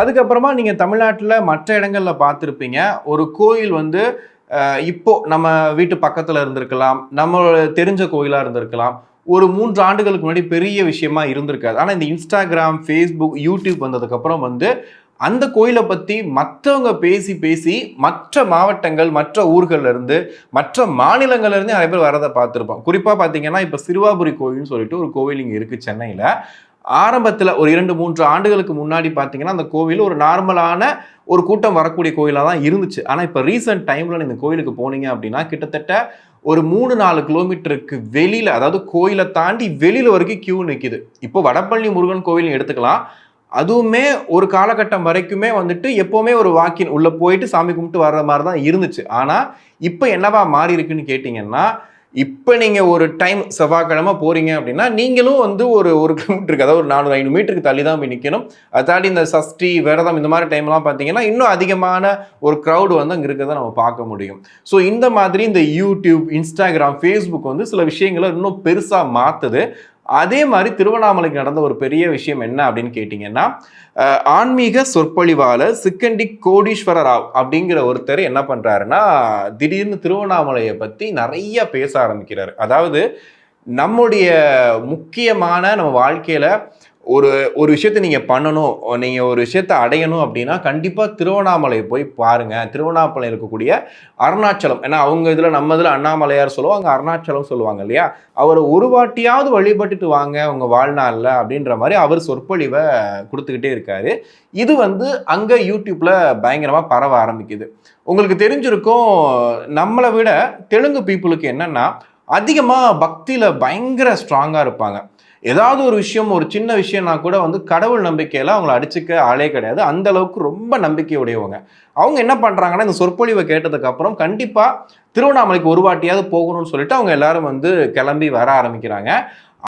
அதுக்கப்புறமா நீங்கள் தமிழ்நாட்டில் மற்ற இடங்களில் பார்த்துருப்பீங்க. ஒரு கோயில் வந்து இப்போ நம்ம வீட்டு பக்கத்தில் இருந்திருக்கலாம், நம்ம தெரிஞ்ச கோயிலாக இருந்திருக்கலாம். ஒரு 3 ஆண்டுகளுக்கு முன்னாடி பெரிய விஷயமா இருந்திருக்காது. ஆனால் இந்த இன்ஸ்டாகிராம், ஃபேஸ்புக், யூடியூப் வந்ததுக்கப்புறம் வந்து அந்த கோயிலை பற்றி மற்றவங்க பேசி பேசி மற்ற மாவட்டங்கள், மற்ற ஊர்கள்ல இருந்து, மற்ற மாநிலங்கள்ல இருந்து நிறைய பேர் வரதை பார்த்துருப்போம். குறிப்பாக பார்த்தீங்கன்னா இப்போ சிறுவாபுரி கோயில்னு சொல்லிட்டு ஒரு கோவில் இங்கே இருக்குது சென்னையில். ஆரம்பத்தில் ஒரு 2-3 ஆண்டுகளுக்கு முன்னாடி பார்த்தீங்கன்னா அந்த கோவில் ஒரு நார்மலான ஒரு கூட்டம் வரக்கூடிய கோயிலாக தான் இருந்துச்சு. ஆனால் இப்போ ரீசெண்ட் டைமில் இந்த கோயிலுக்கு போனீங்க அப்படின்னா கிட்டத்தட்ட ஒரு 3-4 கிலோமீட்டருக்கு வெளியில், அதாவது கோயிலை தாண்டி வெளியில் வரைக்கும் கியூ நிற்கிது. இப்போ வடபழனி முருகன் கோயில் எடுத்துக்கலாம். அதுவுமே ஒரு காலகட்டம் வரைக்குமே வந்துட்டு எப்போவுமே ஒரு வாக்கின் உள்ளே போயிட்டு சாமி கும்பிட்டு வர்ற மாதிரி தான் இருந்துச்சு. ஆனால் இப்போ என்னவா மாறி இருக்குன்னு கேட்டிங்கன்னா, இப்போ நீங்கள் ஒரு டைம் செவ்வாய்க்கிழமை போகிறீங்க அப்படின்னா நீங்களும் வந்து ஒரு கிலோமீட்டருக்கு, அதாவது ஒரு 400-500 மீட்டருக்கு தள்ளி தான் போய் நிற்கணும். அதை தாண்டி இந்த சஷ்டி, விரதம் இந்த மாதிரி டைம்லாம் பார்த்தீங்கன்னா இன்னும் அதிகமான ஒரு க்ரௌடு வந்து அங்கே இருக்கிறத நம்ம பார்க்க முடியும். ஸோ இந்த மாதிரி இந்த யூடியூப், இன்ஸ்டாகிராம், ஃபேஸ்புக் வந்து சில விஷயங்களை இன்னும் பெருசாக மாற்றுது. அதே மாதிரி திருவண்ணாமலைக்கு நடந்த ஒரு பெரிய விஷயம் என்ன அப்படின்னு கேட்டிங்கன்னா, ஆன்மீக சொற்பொழிவாளர் சிக்கண்டி கோடீஸ்வர ராவ் அப்படிங்கிற ஒருத்தர் என்ன பண்ணுறாருன்னா, திடீர்னு திருவண்ணாமலையை பற்றி நிறைய பேச ஆரம்பிக்கிறார். அதாவது நம்முடைய முக்கியமான நம்ம வாழ்க்கையில் ஒரு விஷயத்தை நீங்கள் பண்ணணும், நீங்கள் ஒரு விஷயத்தை அடையணும் அப்படின்னா கண்டிப்பாக திருவண்ணாமலை போய் பாருங்கள். திருவண்ணாமலை இருக்கக்கூடிய அருணாச்சலம், ஏன்னா அவங்க இதில் நம்ம இதில் அண்ணாமலையார் சொல்லுவாங்க, அங்கே அருணாச்சலம் சொல்லுவாங்க இல்லையா, அவரை ஒரு வாட்டியாவது வழிபட்டுட்டு வாங்க உங்கள் வாழ்நாளில் அப்படின்ற மாதிரி அவர் சொற்பொழிவை கொடுத்துக்கிட்டே இருக்காரு. இது வந்து அங்கே யூடியூப்பில் பயங்கரமாக பரவ ஆரம்பிக்குது. உங்களுக்கு தெரிஞ்சிருக்கும், நம்மளை விட தெலுங்கு பீப்புளுக்கு என்னென்னா அதிகமாக பக்தியில் பயங்கர ஸ்ட்ராங்காக இருப்பாங்க. ஏதாவது ஒரு விஷயம், ஒரு சின்ன விஷயம்னா கூட வந்து கடவுள் நம்பிக்கையில் அவங்கள அடிச்சுக்க ஆளே கிடையாது. அந்த அளவுக்கு ரொம்ப நம்பிக்கை உடையவங்க. அவங்க என்ன பண்ணுறாங்கன்னா, இந்த சொற்பொழிவை கேட்டதுக்கப்புறம் கண்டிப்பாக திருவண்ணாமலைக்கு ஒரு வாட்டியாவது போகணும்னு சொல்லிட்டு அவங்க எல்லாரும் வந்து கிளம்பி வர ஆரம்பிக்கிறாங்க.